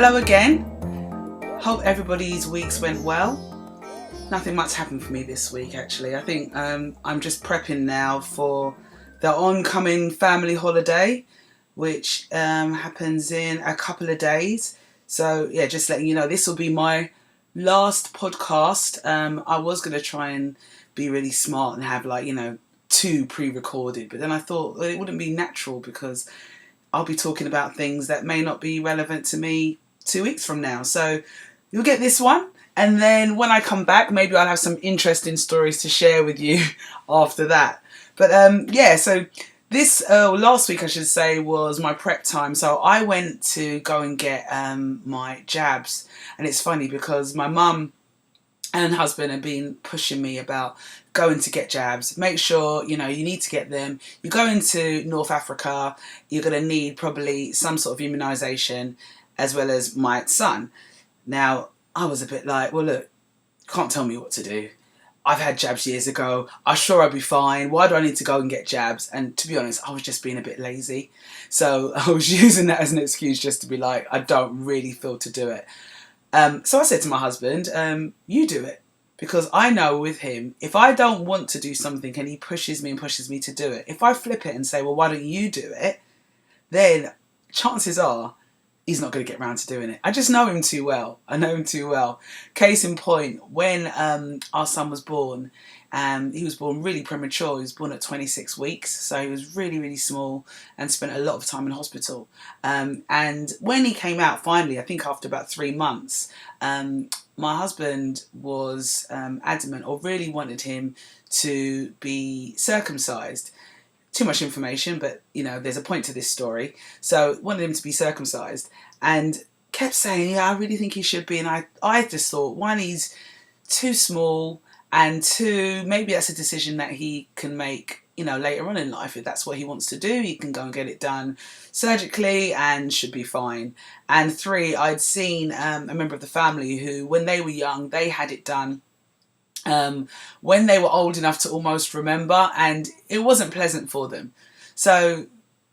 Hello again. Hope everybody's weeks went well. Nothing much happened for me this week actually. I think I'm just prepping now for the oncoming family holiday, which happens in a couple of days. So yeah, just letting you know, this will be my last podcast. I was going to try and be really smart and have 2 pre-recorded, but then I thought it wouldn't be natural because I'll be talking about things that may not be relevant to me 2 weeks from now. So you'll get this one, and then when I come back, maybe I'll have some interesting stories to share with you after that. But so this last week, I should say, was my prep time. So I went to go and get my jabs, and it's funny because my mum and husband have been pushing me about going to get jabs. Make sure, you need to get them. You're going to North Africa, you're going to need probably some sort of immunisation, as well as my son. Now, I was a bit like, well, look, can't tell me what to do. I've had jabs years ago. I'm sure I'll be fine. Why do I need to go and get jabs? And to be honest, I was just being a bit lazy. So I was using that as an excuse just to be like, I don't really feel to do it. So I said to my husband, you do it. Because I know with him, if I don't want to do something and he pushes me to do it, if I flip it and say, well, why don't you do it? Then chances are he's not going to get around to doing it. I just know him too well. I know him too well. Case in point, when our son was born, he was born really premature. He was born at 26 weeks. So he was really, really small and spent a lot of time in hospital. And when he came out, finally, I think after about 3 months, my husband was adamant, or really wanted him to be circumcised. Too much information, but there's a point to this story. So wanted him to be circumcised and kept saying, yeah, I really think he should be. And I just thought, one, he's too small, and two, maybe that's a decision that he can make, later on in life. If that's what he wants to do, he can go and get it done surgically and should be fine. And 3, I'd seen a member of the family who, when they were young, they had it done when they were old enough to almost remember, and it wasn't pleasant for them. So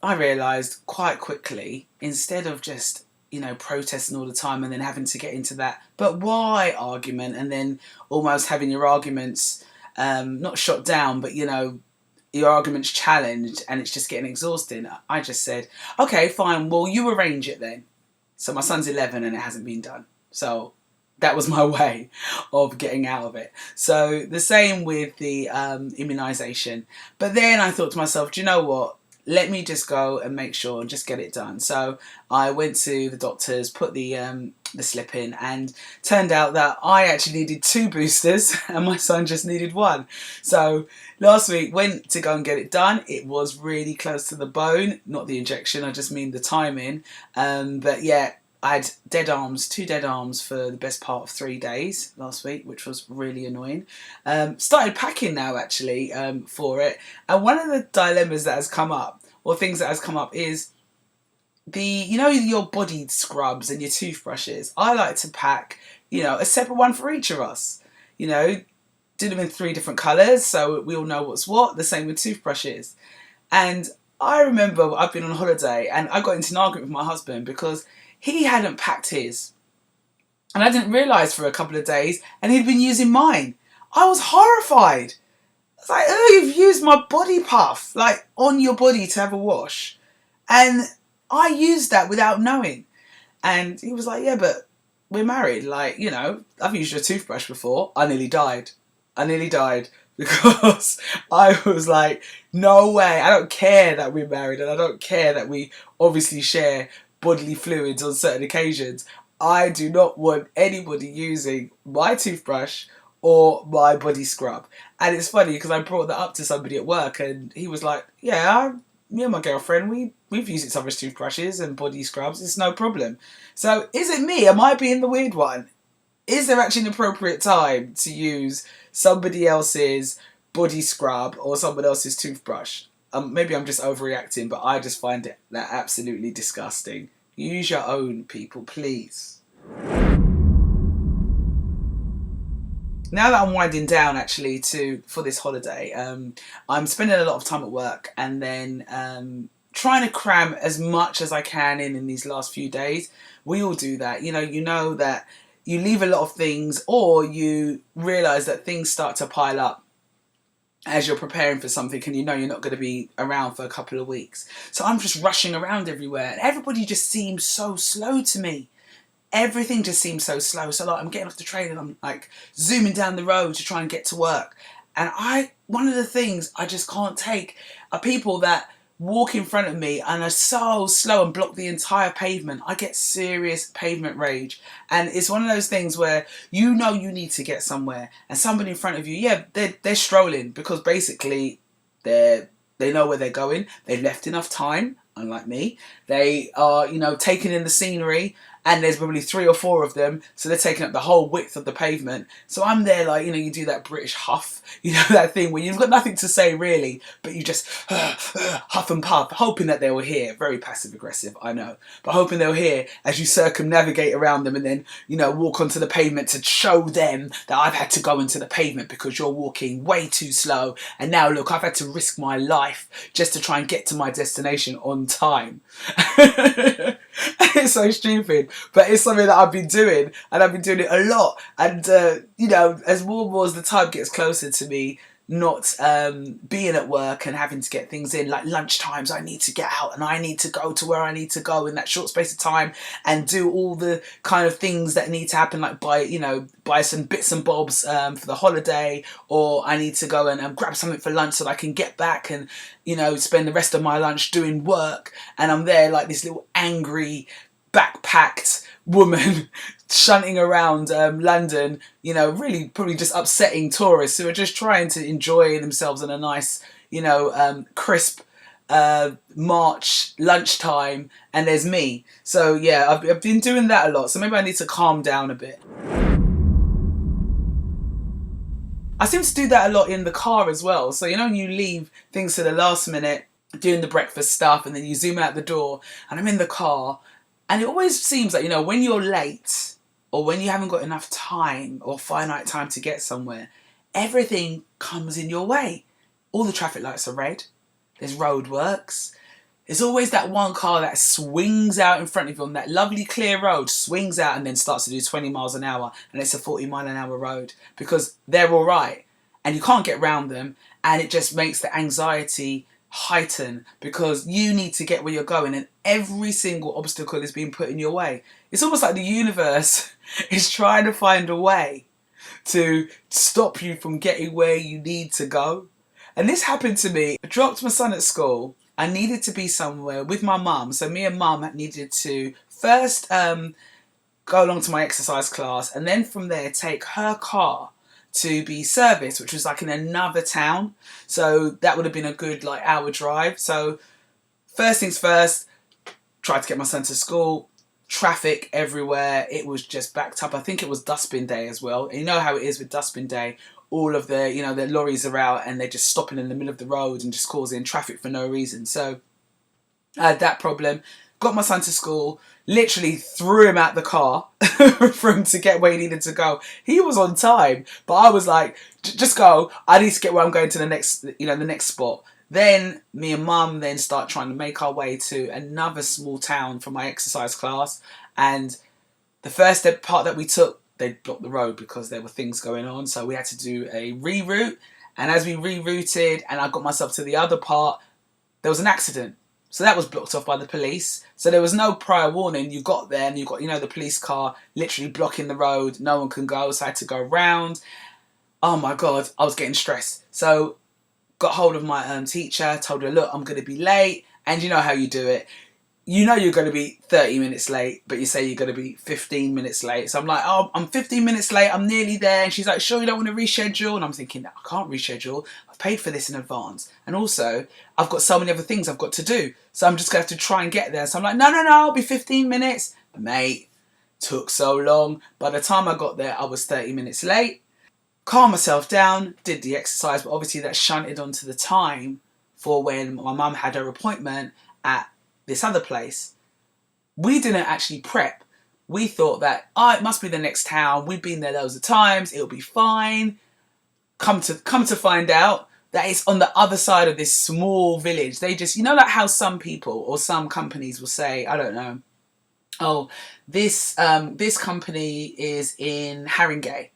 I realised quite quickly, instead of just protesting all the time and then having to get into that but why argument, and then almost having your arguments not shot down, but your arguments challenged, and it's just getting exhausting, I just said, okay, fine, well, you arrange it then. So my son's 11 and it hasn't been done, so that was my way of getting out of it. So the same with the immunisation. But then I thought to myself, do you know what? Let me just go and make sure and just get it done. So I went to the doctors, put the slip in, and turned out that I actually needed 2 boosters and my son just needed 1. So last week went to go and get it done. It was really close to the bone, not the injection, I just mean the timing. But yeah, I had 2 dead arms for the best part of 3 days last week, which was really annoying. Started packing now actually for it. And one of the dilemmas that has come up, or things that has come up, is your body scrubs and your toothbrushes. I like to pack, a separate one for each of us. Do them in 3 different colours so we all know what's what. The same with toothbrushes. And I remember I've been on holiday and I got into an argument with my husband because he hadn't packed his. And I didn't realise for a couple of days, and he'd been using mine. I was horrified. I was like, oh, you've used my body puff, on your body to have a wash. And I used that without knowing. And he was like, yeah, but we're married. I've used your toothbrush before. I nearly died. Because I was like, no way. I don't care that we're married, and I don't care that we obviously share bodily fluids on certain occasions. I do not want anybody using my toothbrush or my body scrub. And it's funny because I brought that up to somebody at work, and he was like, yeah, me and my girlfriend, we've used each other's toothbrushes and body scrubs, it's no problem. So is it me? Am I being the weird one? Is there actually an appropriate time to use somebody else's body scrub or someone else's toothbrush? Maybe I'm just overreacting, but I just find that absolutely disgusting. Use your own, people, please. Now that I'm winding down for this holiday, I'm spending a lot of time at work and then trying to cram as much as I can in these last few days. We all do that. You know that you leave a lot of things, or you realise that things start to pile up as you're preparing for something, and you're not going to be around for a couple of weeks. So I'm just rushing around everywhere, and everybody just seems so slow to me. Everything just seems so slow. So like, I'm getting off the train and I'm like zooming down the road to try and get to work. And one of the things I just can't take are people that walk in front of me and are so slow and block the entire pavement. I get serious pavement rage. And it's one of those things where you need to get somewhere, and somebody in front of you, yeah, they're strolling because basically they know where they're going. They've left enough time, unlike me. They are, taking in the scenery, and there's probably 3 or 4 of them, so they're taking up the whole width of the pavement. So I'm there like, you do that British huff, that thing where you've got nothing to say really, but you just huff and puff, hoping that they will hear. Very passive aggressive, I know, but hoping they'll hear as you circumnavigate around them, and then, walk onto the pavement to show them that I've had to go into the pavement because you're walking way too slow, and now look, I've had to risk my life just to try and get to my destination on time. It's so stupid, but it's something that I've been doing, and I've been doing it a lot. And as more as the time gets closer to me not being at work and having to get things in, like lunch times, I need to get out and I need to go to where I need to go in that short space of time and do all the kind of things that need to happen, like buy some bits and bobs for the holiday, or I need to go and grab something for lunch so that I can get back and spend the rest of my lunch doing work. And I'm there like this little angry backpacked woman shunting around London, really probably just upsetting tourists who are just trying to enjoy themselves in a nice, crisp March lunchtime, and there's me. So yeah, I've been doing that a lot, so maybe I need to calm down a bit. I seem to do that a lot in the car as well. So you leave things to the last minute, doing the breakfast stuff, and then you zoom out the door, and I'm in the car. And it always seems like, when you're late, or when you haven't got enough time or finite time to get somewhere, everything comes in your way. All the traffic lights are red. There's roadworks. There's always that one car that swings out in front of you on that lovely clear road, swings out and then starts to do 20 miles an hour, and it's a 40-mile-an-hour road because they're all right and you can't get round them, and it just makes the anxiety heighten because you need to get where you're going, and every single obstacle is being put in your way. It's almost like the universe is trying to find a way to stop you from getting where you need to go. And this happened to me. I dropped my son at school. I needed to be somewhere with my mum. So me and mum needed to first go along to my exercise class, and then from there take her car to be serviced, which was like in another town. So that would have been a good hour drive. So first things first, tried to get my son to school. Traffic everywhere. It was just backed up. I think it was dustbin day as well. And you know how it is with dustbin day. All of the, the lorries are out and they're just stopping in the middle of the road and just causing traffic for no reason. So I had that problem. Got my son to school, literally threw him out the car for him to get where he needed to go. He was on time, but I was like, just go. I need to get where I'm going to the next, the next spot. Then me and mum then start trying to make our way to another small town for my exercise class. And the first part that we took, they blocked the road because there were things going on. So we had to do a reroute. And as we rerouted and I got myself to the other part, there was an accident. So that was blocked off by the police. So there was no prior warning. You got there and you got, the police car literally blocking the road. No one can go, so I had to go round. Oh my God, I was getting stressed. So got hold of my teacher, told her, look, I'm going to be late. And you know how you do it. You're going to be 30 minutes late, but you say you're going to be 15 minutes late. So I'm like, oh, I'm 15 minutes late. I'm nearly there. And she's like, sure, you don't want to reschedule? And I'm thinking, I can't reschedule. I've paid for this in advance. And also, I've got so many other things I've got to do. So I'm just going to have to try and get there. So I'm like, no, I'll be 15 minutes. Mate, took so long. By the time I got there, I was 30 minutes late. Calmed myself down, did the exercise, but obviously that shunted onto the time for when my mum had her appointment at this other place. We didn't actually prep. We thought that, it must be the next town. We've been there loads of times. It'll be fine. Come to find out, that is on the other side of this small village. They just, you know, like how some people or some companies will say, I don't know, oh, this company is in Haringey,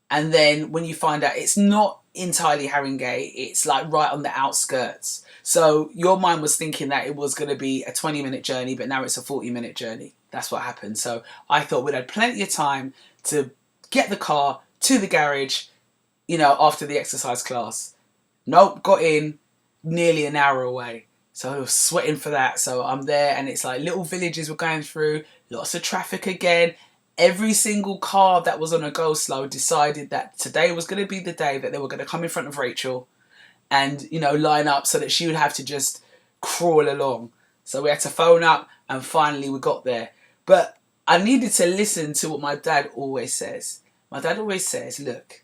and then when you find out it's not entirely Haringey, it's like right on the outskirts. So your mind was thinking that it was going to be a 20-minute journey, but now it's a 40-minute journey. That's what happened. So I thought we'd had plenty of time to get the car to the garage, you know, after the exercise class. Nope, got in nearly an hour away. So I was sweating for that. So I'm there, and it's like little villages we're going through, lots of traffic again. Every single car that was on a go slow decided that today was going to be the day that they were going to come in front of Rachel and, you know, line up so that she would have to just crawl along. So we had to phone up, and finally we got there. But I needed to listen to what my dad always says. My dad always says, look,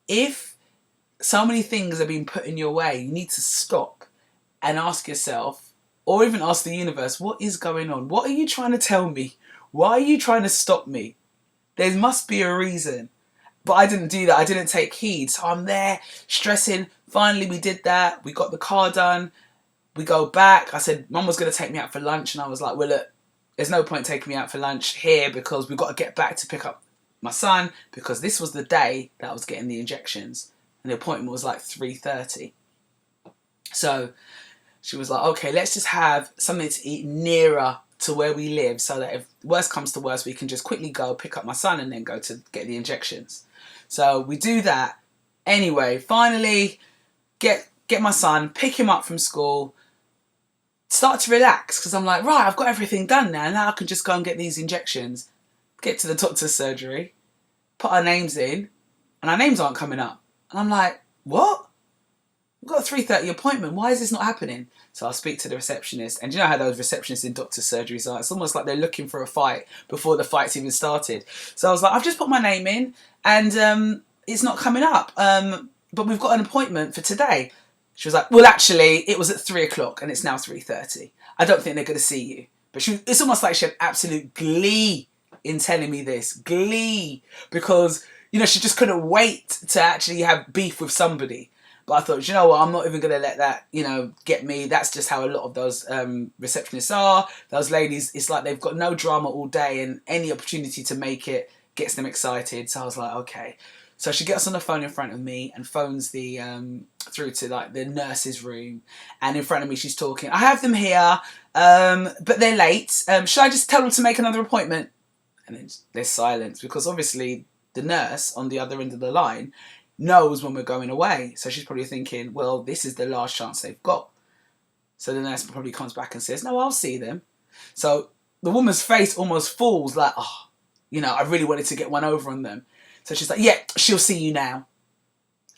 if so many things are being put in your way, you need to stop and ask yourself, or even ask the universe, what is going on? What are you trying to tell me? Why are you trying to stop me? There must be a reason. But I didn't do that. I didn't take heed. So I'm there stressing. Finally, we did that. We got the car done. We go back. I said, Mum was going to take me out for lunch. And I was like, well, look, there's no point taking me out for lunch here because we've got to get back to pick up my son, because this was the day that I was getting the injections. And the appointment was like 3:30. So she was like, okay, let's just have something to eat nearer to where we live so that if worst comes to worst, we can just quickly go pick up my son and then go to get the injections. So we do that. Anyway, finally get my son, pick him up from school, start to relax because I'm like, right, I've got everything done now. Now I can just go and get these injections. Get to the doctor's surgery, put our names in, and our names aren't coming up. And I'm like, what? We've got a 3:30 appointment. Why is this not happening? So I'll speak to the receptionist. And you know how those receptionists in doctor's surgeries are? It's almost like they're looking for a fight before the fight's even started. So I was like, I've just put my name in and it's not coming up. But we've got an appointment for today. She was like, well, actually, it was at 3 o'clock and it's now 3:30. I don't think they're going to see you. But it's almost like she had absolute glee in telling me this. Glee. Because, you know, she just couldn't wait to actually have beef with somebody. But I thought, you know what, I'm not even going to let that, you know, get me. That's just how a lot of those receptionists are. Those ladies, it's like they've got no drama all day and any opportunity to make it gets them excited. So I was like, okay. So she gets on the phone in front of me and phones the through to like the nurse's room. And in front of me, she's talking. I have them here, but they're late. Should I just tell them to make another appointment? And then there's silence because obviously the nurse on the other end of the line knows when we're going away. So she's probably thinking, well, this is the last chance they've got. So the nurse probably comes back and says, no, I'll see them. So the woman's face almost falls like, oh, you know, I really wanted to get one over on them. So she's like, yeah, she'll see you now.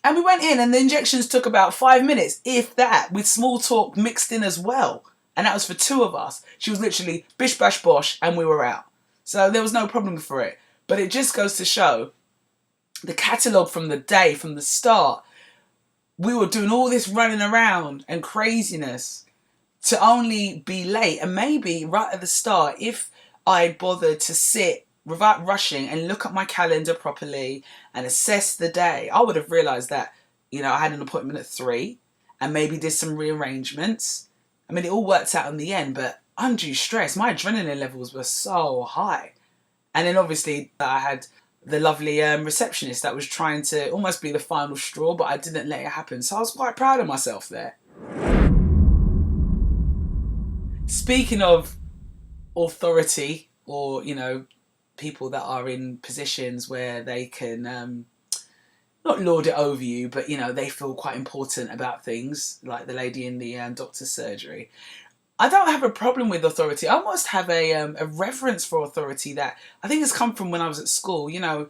And we went in and the injections took about 5 minutes, if that, with small talk mixed in as well. And that was for 2 of us. She was literally bish, bash, bosh, and we were out. So there was no problem for it. But it just goes to show the catalogue from the day, from the start, we were doing all this running around and craziness to only be late. And maybe right at the start, if I bothered to sit without rushing and look at my calendar properly and assess the day, I would have realised that, you know, I had an appointment at 3 and maybe did some rearrangements. I mean, it all worked out in the end, but undue stress, my adrenaline levels were so high. And then obviously I had the lovely receptionist that was trying to almost be the final straw, but I didn't let it happen. So I was quite proud of myself there. Speaking of authority or, you know, people that are in positions where they can not lord it over you, but, you know, they feel quite important about things, like the lady in the doctor's surgery. I don't have a problem with authority. I almost have a reverence for authority that I think has come from when I was at school. You know,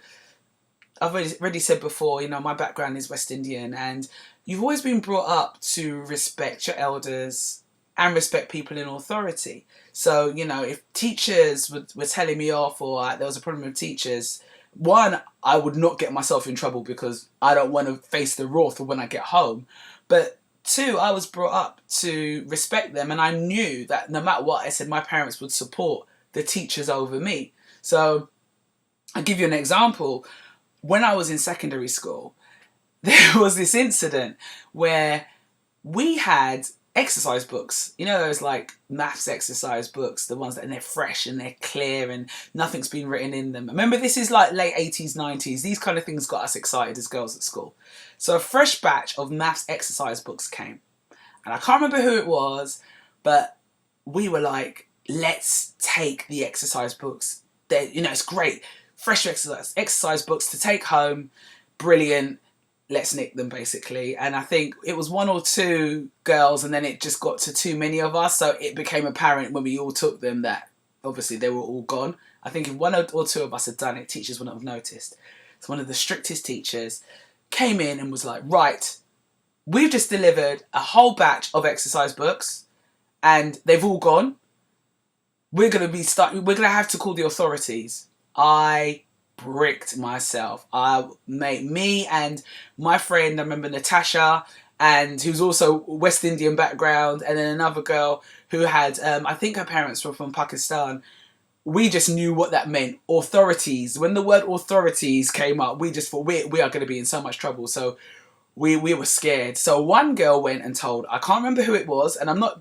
I've already said before, you know, my background is West Indian and you've always been brought up to respect your elders and respect people in authority. So, you know, if teachers were telling me off or there was a problem with teachers, one, I would not get myself in trouble because I don't want to face the wrath when I get home. But 2, I was brought up to respect them and I knew that no matter what I said, my parents would support the teachers over me. So I'll give you an example. When I was in secondary school, there was this incident where we had exercise books. You know those like maths exercise books, the ones that they're fresh and they're clear and nothing's been written in them. Remember, this is like late 80s, 90s. These kind of things got us excited as girls at school. So a fresh batch of maths exercise books came. And I can't remember who it was, but we were like, let's take the exercise books. It's great. Fresh exercise books to take home. Brilliant. Let's nick them, basically. And I think it was one or two girls, and then it just got to too many of us. So it became apparent when we all took them that obviously they were all gone. I think if one or two of us had done it, teachers wouldn't have noticed. So one of the strictest teachers came in and was like, right, we've just delivered a whole batch of exercise books and they've all gone. We're going to have to call the authorities. I bricked myself. Me and my friend, I remember Natasha, and who's also West Indian background, and then another girl who had, I think her parents were from Pakistan. We just knew what that meant. Authorities. When the word authorities came up, we just thought we are going to be in so much trouble. So we were scared. So one girl went and told, I can't remember who it was, and I'm not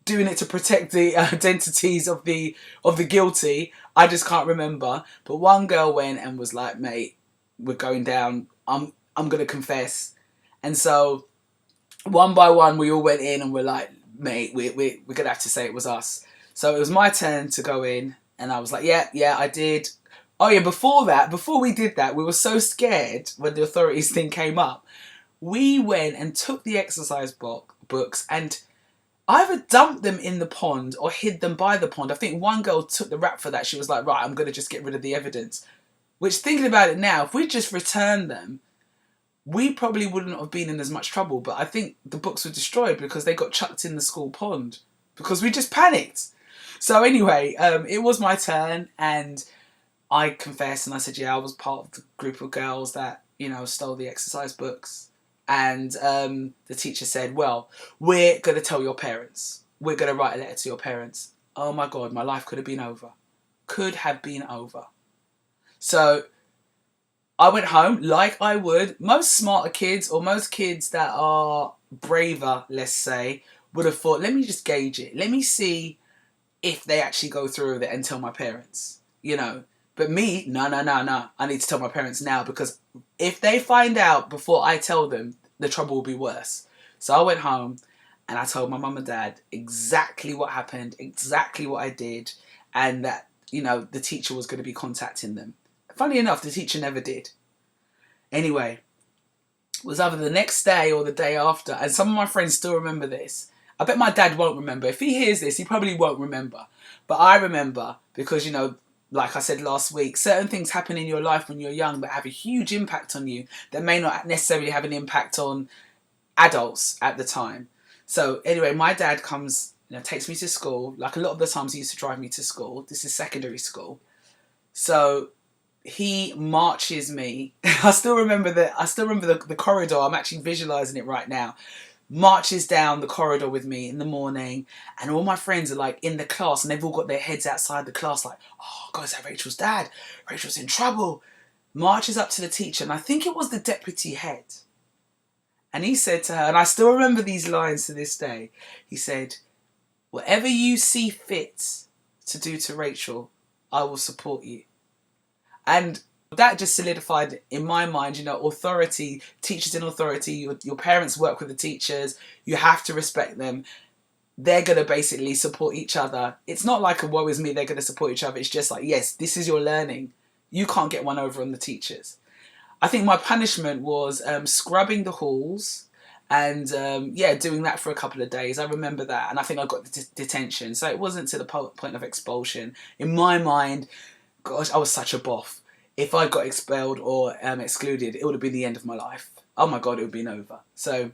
doing it to protect the identities of the guilty. I just can't remember. But one girl went and was like, mate, we're going down. I'm going to confess. And so one by one, we all went in and we're like, mate, we're going to have to say it was us. So it was my turn to go in. And I was like, yeah, I did. Oh yeah, before we did that, we were so scared when the authorities thing came up. We went and took the exercise books and either dumped them in the pond or hid them by the pond. I think one girl took the rap for that. She was like, right, I'm going to just get rid of the evidence. Which, thinking about it now, if we just returned them, we probably wouldn't have been in as much trouble. But I think the books were destroyed because they got chucked in the school pond because we just panicked. So anyway, it was my turn and I confessed and I said, yeah, I was part of the group of girls that, stole the exercise books. And the teacher said, well, we're going to tell your parents. We're going to write a letter to your parents. Oh my God, my life could have been over. Could have been over. So I went home like I would. Most smarter kids, or most kids that are braver, let's say, would have thought, let me just gauge it. Let me see if they actually go through with it and tell my parents, But me, no. I need to tell my parents now, because if they find out before I tell them, the trouble will be worse. So I went home and I told my mum and dad exactly what happened, exactly what I did, and that, the teacher was going to be contacting them. Funny enough, the teacher never did. Anyway, it was either the next day or the day after, and some of my friends still remember this. I bet my dad won't remember. If he hears this, he probably won't remember. But I remember because, like I said last week, certain things happen in your life when you're young that have a huge impact on you that may not necessarily have an impact on adults at the time. So anyway, my dad comes, takes me to school. Like a lot of the times he used to drive me to school. This is secondary school. So he marches me. I still remember the corridor. I'm actually visualizing it right now. Marches down the corridor with me in the morning, and all my friends are like in the class and they've all got their heads outside the class like, oh God, is that Rachel's dad? Rachel's in trouble. Marches up to the teacher, and I think it was the deputy head, and he said to her, and I still remember these lines to this day, he said, whatever you see fit to do to Rachel, I will support you. And that just solidified in my mind, authority, teachers in authority, your parents work with the teachers, you have to respect them. They're going to basically support each other. It's not like a woe is me, they're going to support each other. It's just like, yes, this is your learning. You can't get one over on the teachers. I think my punishment was scrubbing the halls and, doing that for a couple of days. I remember that. And I think I got detention. So it wasn't to the point of expulsion. In my mind, gosh, I was such a boff. If I got expelled or excluded, it would have been the end of my life. Oh my God, it would have been over. So,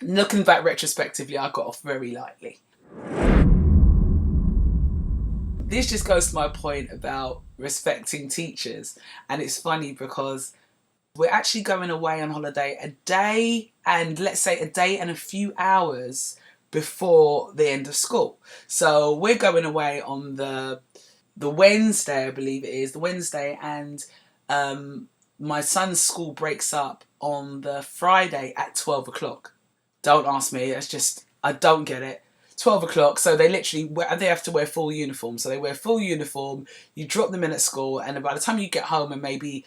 looking back retrospectively, I got off very lightly. This just goes to my point about respecting teachers. And it's funny because we're actually going away on holiday a day and a few hours before the end of school. So we're going away on the Wednesday, I believe it is, the Wednesday, and my son's school breaks up on the Friday at 12 o'clock. Don't ask me, it's just, I don't get it. 12 o'clock, so they literally, they have to wear full uniform. So they wear full uniform, you drop them in at school, and by the time you get home and maybe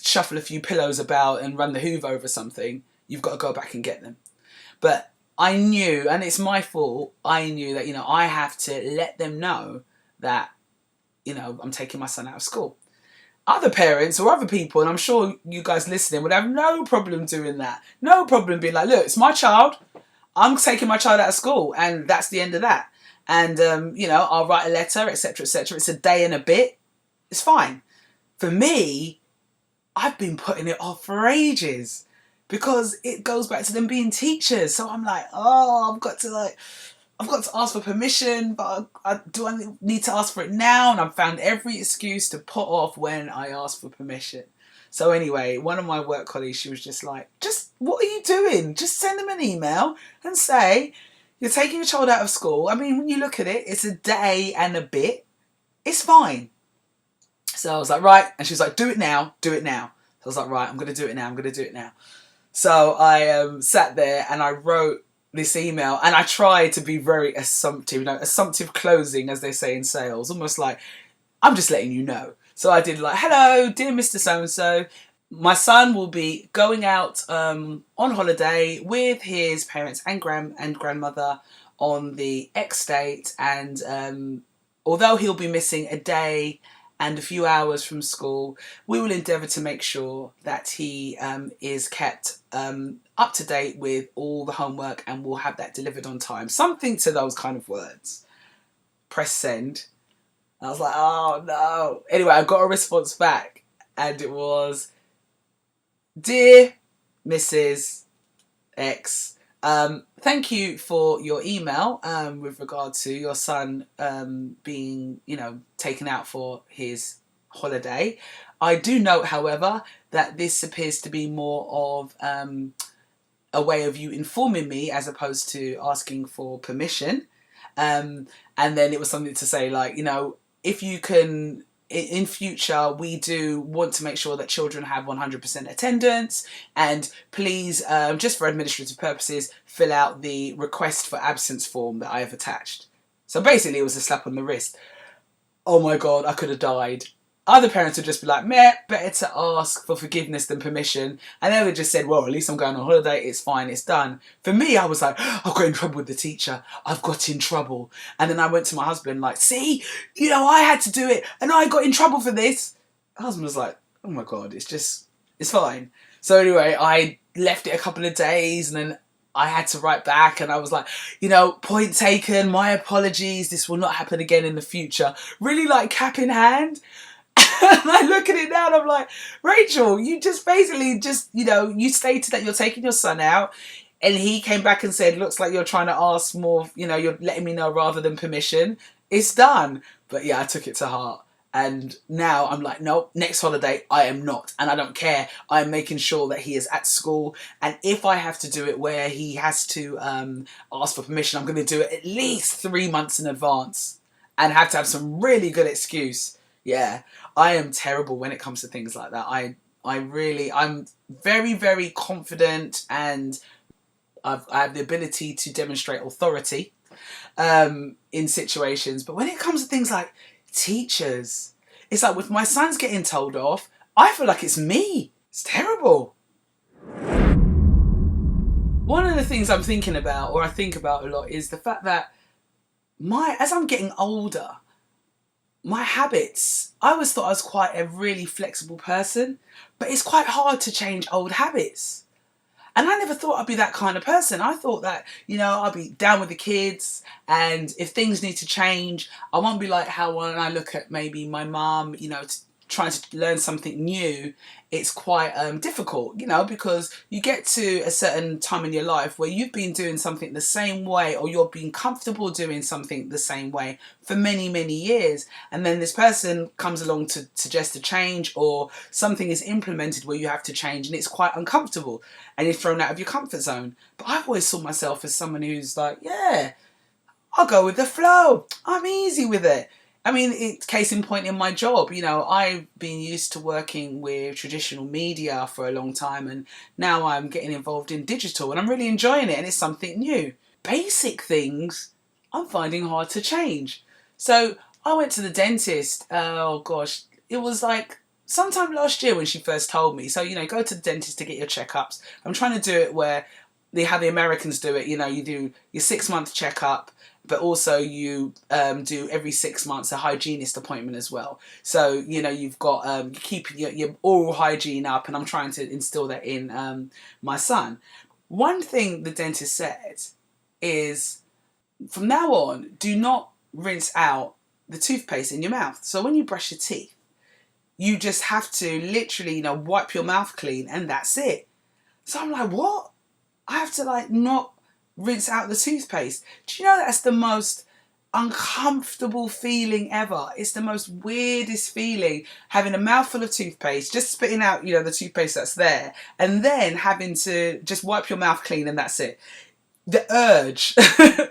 shuffle a few pillows about and run the hoover over something, you've got to go back and get them. But I knew, and it's my fault, I knew that, I have to let them know that, I'm taking my son out of school. Other parents or other people, and I'm sure you guys listening would have no problem doing that. No problem being like, look, it's my child. I'm taking my child out of school, and that's the end of that. And, I'll write a letter, etc., etc. It's a day and a bit. It's fine. For me, I've been putting it off for ages because it goes back to them being teachers. So I'm like, I've got to ask for permission, but do I need to ask for it now? And I've found every excuse to put off when I ask for permission. So anyway, one of my work colleagues, she was just like, what are you doing? Just send them an email and say, you're taking your child out of school. I mean, when you look at it, it's a day and a bit. It's fine. So I was like, right. And she was like, do it now. So I was like, right, I'm going to do it now. So I sat there and I wrote this email, and I tried to be very assumptive, assumptive closing, as they say in sales, almost like, I'm just letting you know. So I did like, hello, dear Mr. So-and-so, my son will be going out on holiday with his parents and grandmother on the X date, and although he'll be missing a day and a few hours from school, we will endeavour to make sure that he is kept up to date with all the homework, and we'll have that delivered on time. Something to those kind of words. Press send. I was like, oh no. Anyway, I got a response back, and it was, dear Mrs. X, thank you for your email with regard to your son being, taken out for his holiday. I do note, however, that this appears to be more of a way of you informing me as opposed to asking for permission. And then it was something to say like, if you can, in future, we do want to make sure that children have 100% attendance, and please, just for administrative purposes, fill out the request for absence form that I have attached. So basically it was a slap on the wrist. Oh my God, I could have died. Other parents would just be like, meh, better to ask for forgiveness than permission. And they would just said, well, at least I'm going on holiday. It's fine. It's done. For me, I was like, I've got in trouble with the teacher. I've got in trouble. And then I went to my husband like, see, I had to do it and I got in trouble for this. My husband was like, oh my God, it's fine. So anyway, I left it a couple of days, and then I had to write back, and I was like, point taken, my apologies. This will not happen again in the future. Really like cap in hand. And I look at it now and I'm like, Rachel, you just basically you stated that you're taking your son out, and he came back and said, looks like you're trying to ask more, you're letting me know rather than permission. It's done. But yeah, I took it to heart. And now I'm like, no, next holiday I am not. And I don't care. I'm making sure that he is at school. And if I have to do it where he has to ask for permission, I'm going to do it at least 3 months in advance and have to have some really good excuse. Yeah, I am terrible when it comes to things like that. I'm very, very confident, and I have the ability to demonstrate authority in situations. But when it comes to things like teachers, it's like with my son's getting told off, I feel like it's me. It's terrible. One of the things I'm thinking about, or I think about a lot, is the fact that as I'm getting older, my habits, I always thought I was quite a really flexible person, but it's quite hard to change old habits. And I never thought I'd be that kind of person. I thought that, I'll be down with the kids, and if things need to change, I won't be like how when I look at maybe my mum, trying to learn something new, it's quite difficult, because you get to a certain time in your life where you've been doing something the same way, or you're being comfortable doing something the same way for many, many years. And then this person comes along to suggest a change, or something is implemented where you have to change, and it's quite uncomfortable and you're thrown out of your comfort zone. But I've always saw myself as someone who's like, yeah, I'll go with the flow. I'm easy with it. I mean, it's case in point in my job. You know, I've been used to working with traditional media for a long time, and now I'm getting involved in digital, and I'm really enjoying it, and it's something new. Basic things I'm finding hard to change. So I went to the dentist, oh gosh, it was like sometime last year when she first told me. So, you know, go to the dentist to get your checkups. I'm trying to do it where how the Americans do it. You know, you do your 6 month checkup, but also you do every 6 months a hygienist appointment as well. So, you know, you've got, you keep your oral hygiene up, and I'm trying to instill that in my son. One thing the dentist said is, from now on, do not rinse out the toothpaste in your mouth. So when you brush your teeth, you just have to literally, you know, wipe your mouth clean, and that's it. So I'm like, what? I have to like not rinse out the toothpaste. Do you know that's the most uncomfortable feeling ever? It's the most weirdest feeling, having a mouthful of toothpaste, just spitting out, you know, the toothpaste that's there, and then having to just wipe your mouth clean, and that's it. The urge, the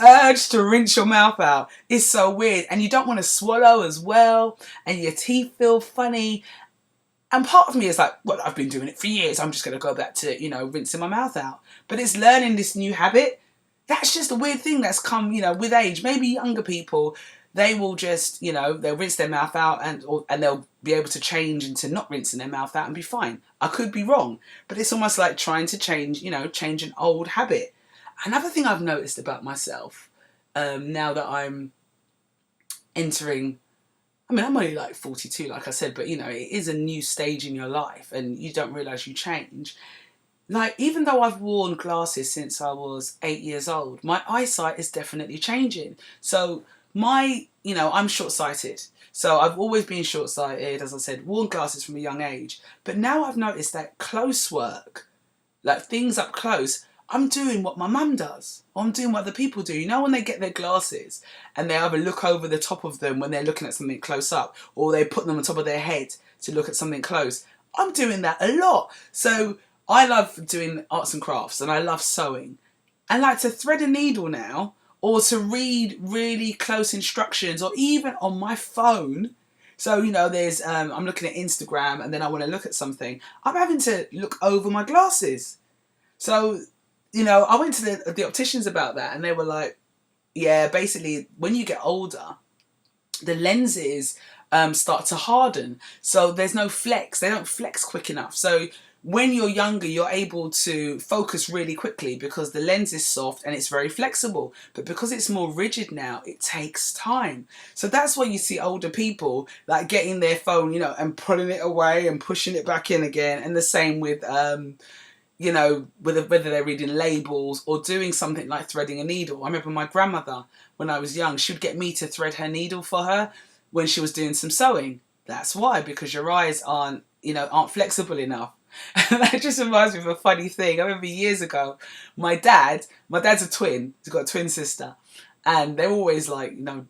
urge to rinse your mouth out is so weird, and you don't want to swallow as well, and your teeth feel funny. And part of me is like, well, I've been doing it for years. I'm just going to go back to, you know, rinsing my mouth out. But it's learning this new habit. That's just a weird thing that's come, you know, with age. Maybe younger people, they will just, you know, they'll rinse their mouth out, and they'll be able to change into not rinsing their mouth out and be fine. I could be wrong, but it's almost like trying to change, you know, change an old habit. Another thing I've noticed about myself, now that I'm entering, I mean, I'm only like 42, like I said, but you know, it is a new stage in your life, and you don't realise you change. Like, even though I've worn glasses since I was 8 years old, my eyesight is definitely changing. So you know, I'm short-sighted. So I've always been short-sighted, as I said, worn glasses from a young age. But now I've noticed that close work, like things up close, I'm doing what my mum does, or I'm doing what other people do. You know, when they get their glasses and they either look over the top of them when they're looking at something close up, or they put them on top of their head to look at something close. I'm doing that a lot. So I love doing arts and crafts, and I love sewing. And like to thread a needle now, or to read really close instructions, or even on my phone. So, you know, there's I'm looking at Instagram, and then I want to look at something. I'm having to look over my glasses. So, you know, I went to the opticians about that, and they were like, yeah, basically, when you get older, the lenses start to harden. So there's no flex. They don't flex quick enough. So when you're younger, you're able to focus really quickly because the lens is soft and it's very flexible. But because it's more rigid now, it takes time. So that's why you see older people like getting their phone, you know, and pulling it away and pushing it back in again. And the same with you know, whether they're reading labels or doing something like threading a needle. I remember my grandmother, when I was young, she would get me to thread her needle for her when she was doing some sewing. That's why, because your eyes aren't flexible enough. And that just reminds me of a funny thing. I remember years ago, my dad's a twin. He's got a twin sister. And they're always like, you know,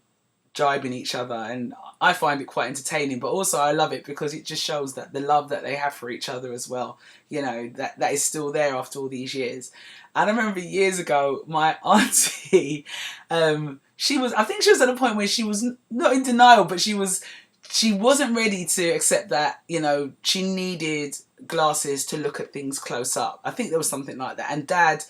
jibing each other, and I find it quite entertaining, but also I love it because it just shows that the love that they have for each other as well, you know, that is still there after all these years. And I remember years ago, my auntie, I think she was at a point where she was not in denial, but she wasn't ready to accept that, you know, she needed glasses to look at things close up. I think there was something like that. And Dad,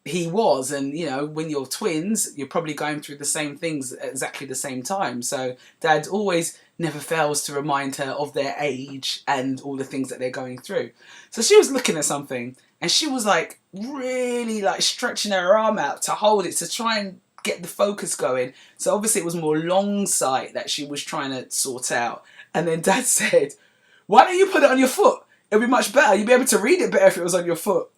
he was, and you know, when you're twins, you're probably going through the same things at exactly the same time. So Dad always never fails to remind her of their age and all the things that they're going through. So she was looking at something, and she was like really like stretching her arm out to hold it, to try and get the focus going. So obviously it was more long sight that she was trying to sort out. And then Dad said, "Why don't you put it on your foot? It'll be much better. You'll be able to read it better if it was on your foot."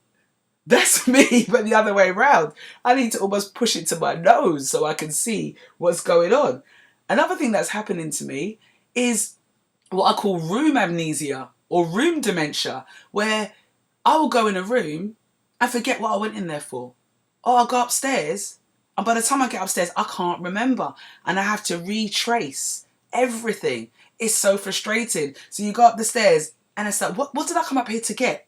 That's me, but the other way around. I need to almost push it to my nose so I can see what's going on. Another thing that's happening to me is what I call room amnesia or room dementia, where I will go in a room and forget what I went in there for. Or I'll go upstairs, and by the time I get upstairs, I can't remember, and I have to retrace everything. It's so frustrating. So you go up the stairs, and it's like, what did I come up here to get?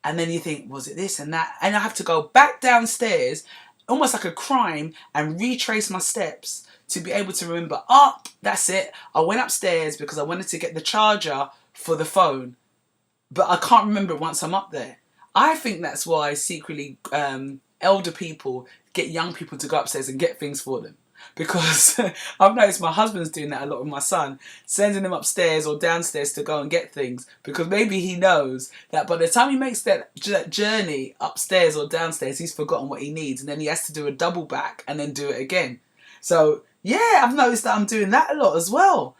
And then you think, was it this and that? And I have to go back downstairs, almost like a crime, and retrace my steps to be able to remember, oh, that's it. I went upstairs because I wanted to get the charger for the phone, but I can't remember it once I'm up there. I think that's why secretly elder people get young people to go upstairs and get things for them. Because I've noticed my husband's doing that a lot with my son, sending him upstairs or downstairs to go and get things, because maybe he knows that by the time he makes that journey upstairs or downstairs, he's forgotten what he needs, and then he has to do a double back and then do it again. So yeah, I've noticed that I'm doing that a lot as well.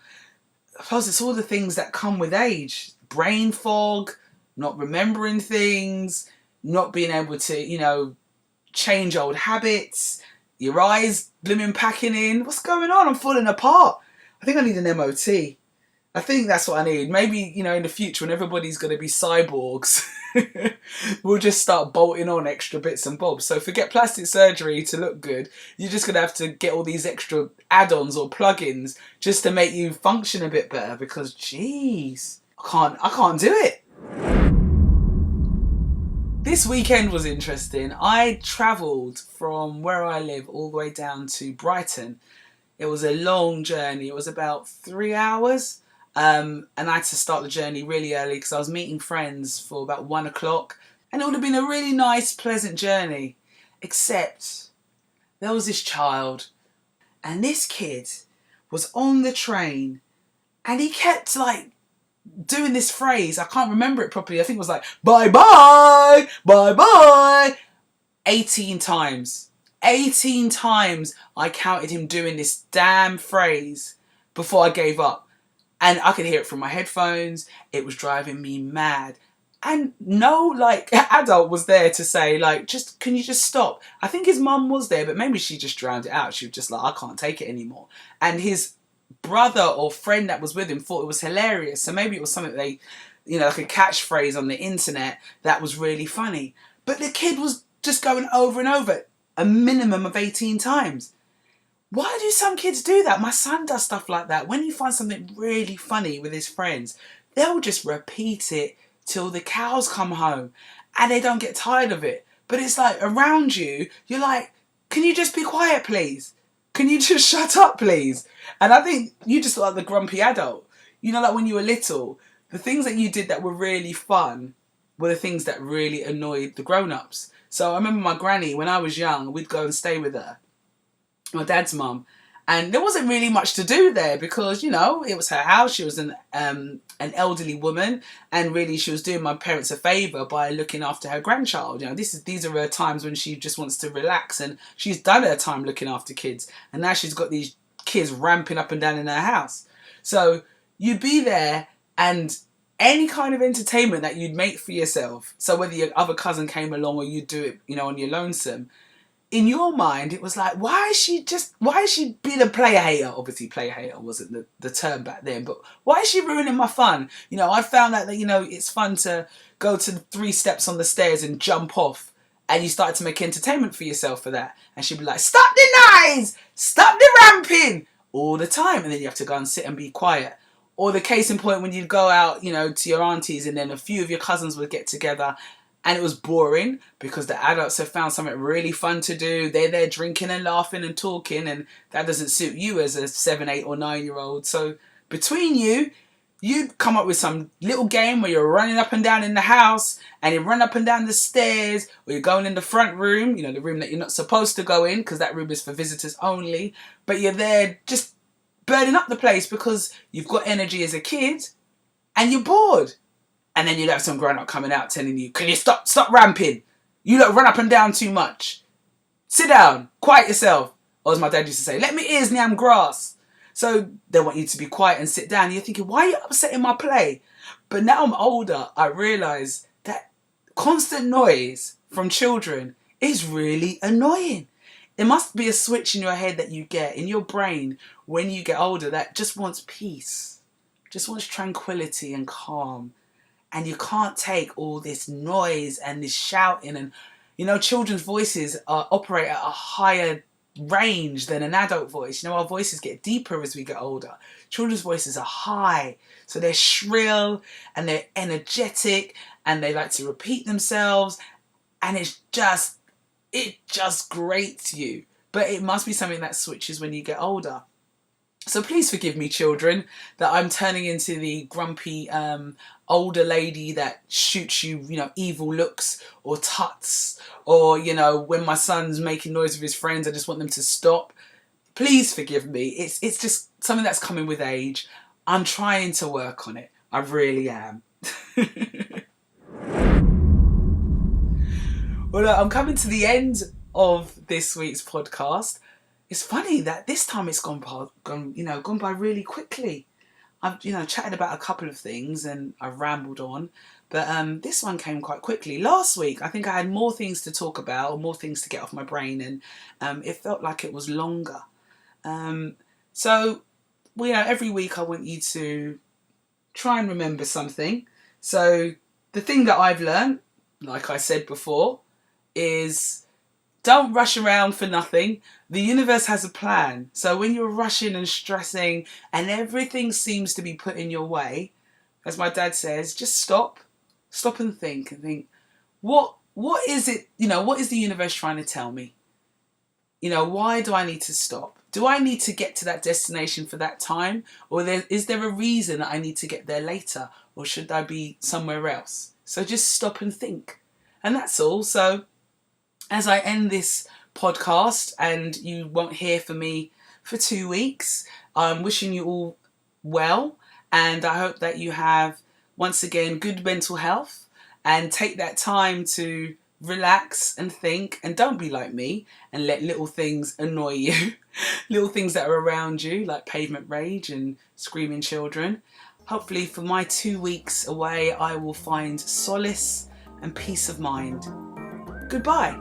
I suppose it's all the things that come with age. Brain fog, not remembering things, not being able to, change old habits, your eyes blooming packing in. What's going on? I'm falling apart. I think I need an MOT. I think that's what I need. Maybe, in the future when everybody's going to be cyborgs, we'll just start bolting on extra bits and bobs. So forget plastic surgery to look good. You're just going to have to get all these extra add-ons or plugins just to make you function a bit better, because, jeez, I can't do it. This weekend was interesting. I travelled from where I live all the way down to Brighton. It was a long journey. It was about 3 hours. And I had to start the journey really early because I was meeting friends for about 1 o'clock. And it would have been a really nice, pleasant journey. Except there was this child. And this kid was on the train. And he kept doing this phrase. I can't remember it properly. I think it was bye-bye, bye-bye. 18 times. 18 times I counted him doing this damn phrase before I gave up. And I could hear it from my headphones. It was driving me mad. And no, adult was there to say, can you just stop? I think his mum was there, but maybe she just drowned it out. She was just I can't take it anymore. And his brother or friend that was with him thought it was hilarious. So maybe it was something they, like a catchphrase on the internet that was really funny. But the kid was just going over and over a minimum of 18 times. Why do some kids do that? My son does stuff like that. When he finds something really funny with his friends, they'll just repeat it till the cows come home and they don't get tired of it. But it's around you, you're can you just be quiet, please? Can you just shut up, please? And I think you just look like the grumpy adult. When you were little, the things that you did that were really fun were the things that really annoyed the grown-ups. So I remember my granny, when I was young, we'd go and stay with her, my dad's mum. And there wasn't really much to do there because, it was her house. She was an elderly woman, and really she was doing my parents a favour by looking after her grandchild. These are her times when she just wants to relax, and she's done her time looking after kids, and now she's got these kids ramping up and down in her house. So you'd be there, and any kind of entertainment that you'd make for yourself, so whether your other cousin came along or you'd do it, on your lonesome, in your mind, it was why is she being a player hater? Obviously, player hater wasn't the term back then, but why is she ruining my fun? I found out that, it's fun to go to 3 steps on the stairs and jump off, and you started to make entertainment for yourself for that. And she'd be like, stop the noise! Stop the ramping! All the time. And then you have to go and sit and be quiet. Or the case in point when you'd go out, to your aunties, and then a few of your cousins would get together, and it was boring because the adults have found something really fun to do. They're there drinking and laughing and talking, and that doesn't suit you as a 7, 8 or 9-year-old. So between you'd come up with some little game where you're running up and down in the house, and you run up and down the stairs, or you're going in the front room, the room that you're not supposed to go in because that room is for visitors only. But you're there just burning up the place because you've got energy as a kid and you're bored. And then you'd have some grown-up coming out telling you, can you stop ramping? You don't run up and down too much. Sit down, quiet yourself. Or as my dad used to say, let me ears nyam grass. So they want you to be quiet and sit down. And you're thinking, why are you upsetting my play? But now I'm older, I realise that constant noise from children is really annoying. There must be a switch in your head that you get, in your brain, when you get older, that just wants peace, just wants tranquility and calm. And you can't take all this noise and this shouting. And, children's voices operate at a higher range than an adult voice. Our voices get deeper as we get older. Children's voices are high. So they're shrill and they're energetic and they like to repeat themselves. And it just grates you. But it must be something that switches when you get older. So please forgive me, children, that I'm turning into the grumpy older lady that shoots you, evil looks or tuts, or, when my son's making noise with his friends, I just want them to stop. Please forgive me. It's just something that's coming with age. I'm trying to work on it. I really am. Well, look, I'm coming to the end of this week's podcast. It's funny that this time it's gone by really quickly. I've chatted about a couple of things and I've rambled on, but this one came quite quickly. Last week, I think I had more things to talk about, or more things to get off my brain, and it felt like it was longer. So, every week I want you to try and remember something. So, the thing that I've learned, like I said before, is don't rush around for nothing. The universe has a plan. So when you're rushing and stressing and everything seems to be put in your way, as my dad says, just stop and think what is it, what is the universe trying to tell me? Why do I need to stop? Do I need to get to that destination for that time? Or is there a reason that I need to get there later? Or should I be somewhere else? So just stop and think. And that's all. So as I end this podcast, and you won't hear from me for 2 weeks, I'm wishing you all well, and I hope that you have, once again, good mental health, and take that time to relax and think, and don't be like me and let little things annoy you. Little things that are around you, like pavement rage and screaming children. Hopefully for my 2 weeks away, I will find solace and peace of mind. Goodbye.